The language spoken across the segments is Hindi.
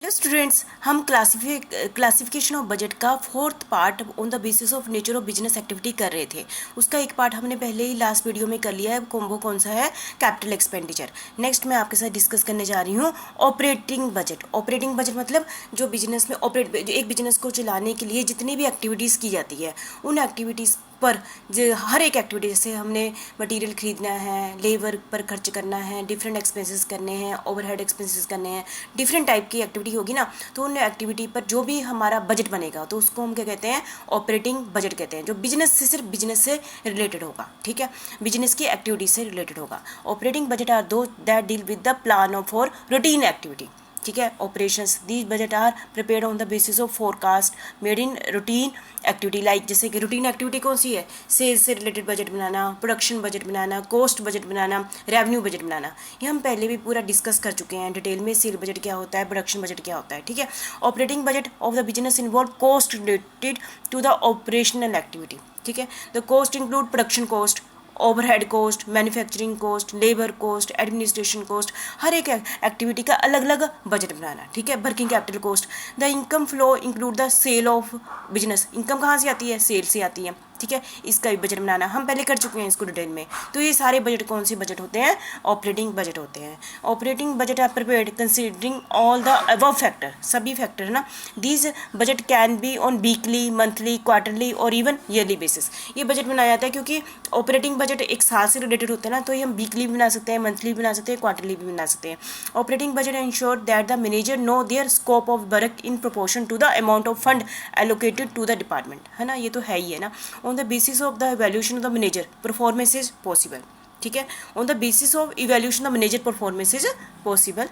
हेलो स्टूडेंट्स, हम क्लासिफिकेशन ऑफ बजट का fourth part on the basis of nature of business activity कर रहे थे। उसका एक पार्ट हमने पहले ही लास्ट वीडियो में कर लिया है। वो कौन सा है? Capital expenditure. नेक्स्ट मैं आपके साथ डिस्कस करने जा रही हूँ ऑपरेटिंग बजट। ऑपरेटिंग बजट मतलब जो बिजनेस में एक बिजनेस को चलाने के लिए जितनी भी एक्टिविटीज़ की जाती है उन एक्टिविटीज़ पर जो हर एक एक्टिविटी, जैसे हमने मटेरियल खरीदना है, लेबर पर खर्च करना है, डिफरेंट एक्सपेंसेस करने हैं, ओवरहेड एक्सपेंसेस करने हैं, डिफरेंट टाइप की एक्टिविटी होगी ना, तो उन एक्टिविटी पर जो भी हमारा बजट बनेगा तो उसको हम क्या कहते हैं? ऑपरेटिंग बजट कहते हैं, जो बिजनेस से सिर्फ बिजनेस से रिलेटेड होगा। ठीक है, बिजनेस की एक्टिविटी से रिलेटेड होगा। Operating budget are those that deal with the plan of for routine activity. ठीक है, operations these budget are prepared on the basis of forecast made in routine activity. Like जैसे कि रूटीन एक्टिविटी कौन सी है? सेल्स से रिलेटेड बजट बनाना, प्रोडक्शन बजट बनाना, कॉस्ट बजट बनाना, रेवेन्यू बजट बनाना। ये हम पहले भी पूरा डिस्कस कर चुके हैं डिटेल में। सेल बजट क्या होता है, प्रोडक्शन बजट क्या होता है। ठीक है, operating budget of the business involve cost related to the operational activity. ठीक है, the cost include production cost, overhead cost, manufacturing cost, labour cost, administration cost. हर एक एक्टिविटी का अलग अलग बजट बनाना। ठीक है, working capital cost. The income flow include the sale of business. Income कहाँ से आती है? सेल से आती है। ठीक है, इसका भी बजट बनाना हम पहले कर चुके हैं इसको डिटेल में। तो ये सारे बजट कौन से बजट होते हैं? ऑपरेटिंग बजट होते हैं। Operating budget are prepared considering all the above factor, सभी फैक्टर है ना। These budget can be on weekly, monthly, quarterly और इवन ईयरली बेसिस। ये बजट बनाया जाता है क्योंकि ऑपरेटिंग बजट एक साल से रिलेटेड होता है ना, तो ये हम वीकली भी बना सकते हैं, मंथली भी बना सकते हैं, क्वार्टरली भी बना सकते हैं। Operating budget ensure that the manager know their scope of work in proportion to the amount of fund allocated to the department. है ना, ये तो है ही है ना। On the basis of the evaluation of the manager performance is possible. ठीक है, on the basis of evaluation of manager performance is possible.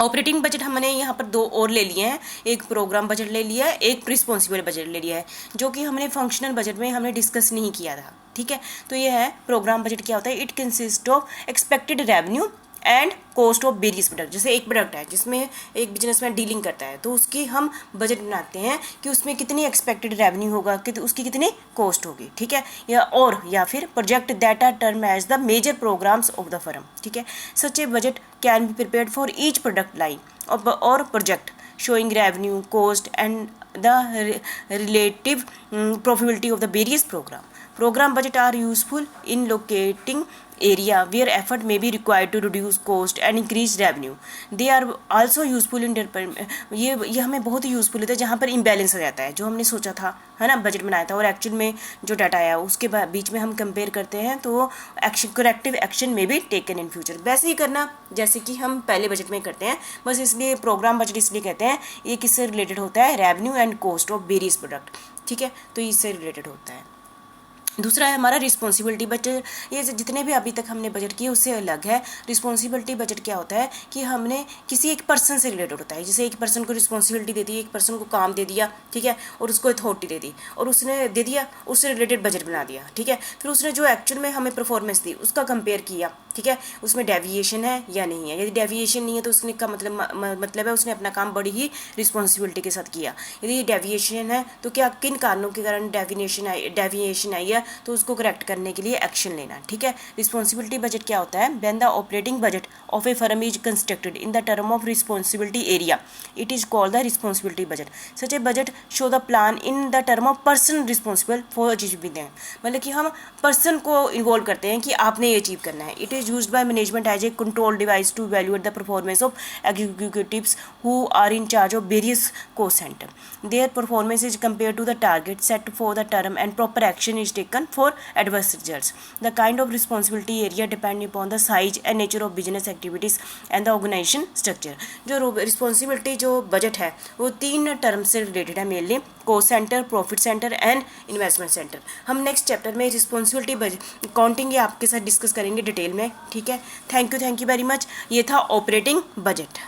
Operating budget हमने यहाँ पर दो और ले लिए हैं, एक प्रोग्राम बजट ले लिया है, एक रिस्पॉन्सिबल बजट ले लिया है, जो कि हमने फंक्शनल बजट में हमने डिस्कस नहीं किया था। ठीक है, तो ये है प्रोग्राम बजट। क्या होता है? It consist of expected revenue and cost of various product. जैसे एक प्रोडक्ट है जिसमें एक बिजनेसमैन डीलिंग करता है, तो उसकी हम बजट बनाते हैं कि उसमें कितनी एक्सपेक्टेड रेवेन्यू होगा, उसकी कितनी कॉस्ट होगी। ठीक है, या फिर project that are term as the major programs of the firm. ठीक है, such a budget can be prepared for each product line or project showing revenue, cost and the relative profitability of the various program. Program budget are useful in locating area where effort may be required to reduce cost and increase revenue. They are also useful in ये हमें बहुत ही यूज़फुल होता है जहाँ पर इम्बैलेंस आ जाता है, जो हमने सोचा था है ना, बजट बनाया था, और एक्चुअल में जो डाटा आया उसके बीच में हम कंपेयर करते हैं, तो एक्शन करेक्टिव एक्शन में भी टेकन इन फ्यूचर। वैसे ही करना जैसे कि हम पहले बजट में करते हैं, बस इसलिए प्रोग्राम बजट इसलिए कहते हैं। ये किससे रिलेटेड होता है? Revenue and cost of various product. ठीक है, तो इससे रिलेटेड होता है। दूसरा है हमारा रिस्पॉन्सिबिलिटी बजट। ये जितने भी अभी तक हमने बजट किए उससे अलग है। रिस्पॉन्सिबिलिटी बजट क्या होता है कि हमने किसी एक पर्सन से रिलेटेड होता है। जैसे एक पर्सन को रिस्पॉन्सिबिलिटी दे दी, एक पर्सन को काम दे दिया, ठीक है, और उसको अथॉरिटी दे दी, और उसने दे दिया, उससे रिलेटेड बजट बना दिया। ठीक है, फिर उसने जो एक्चुअल में हमें परफॉर्मेंस दी उसका कंपेयर किया। ठीक है, उसमें डेविएशन है या नहीं है। यदि डेविएशन नहीं है तो उसने का मतलब है उसने अपना काम बड़ी ही रिस्पॉन्सिबिलिटी के साथ किया। यदि डेविएशन है तो क्या किन कारणों के कारण डेविएशन आई है, तो उसको करेक्ट करने के लिए एक्शन लेना। ठीक है, रिस्पॉन्सिबिलिटी बजट क्या होता है? When the operating budget of A firm is constructed in the term of responsibility area, it is called the responsibility budget. Such a budget show the plan in the term of person responsible for achieving that. मतलब कि हम पर्सन को इन्वॉल्व करते हैं कि आपने ये अचीव करना है। It is used by management as a control device to evaluate the performance of executives who are in charge of various cost center. Their performance is compare to the target set for the term and proper action is taken for adverse results. The kind of responsibility area depend upon the size and nature of business activities and the organization structure. जो रिस्पॉन्सिबिलिटी जो बजट है वो 3 टर्म से रिलेटेड है mainly, cost centre, profit centre and investment centre. हम नेक्स्ट चैप्टर में रिस्पॉन्सिबिलिटी बजट अकाउंटिंग ये आपके साथ डिस्कस करेंगे डिटेल में। ठीक है, थैंक यू वेरी मच। ये था ऑपरेटिंग बजट।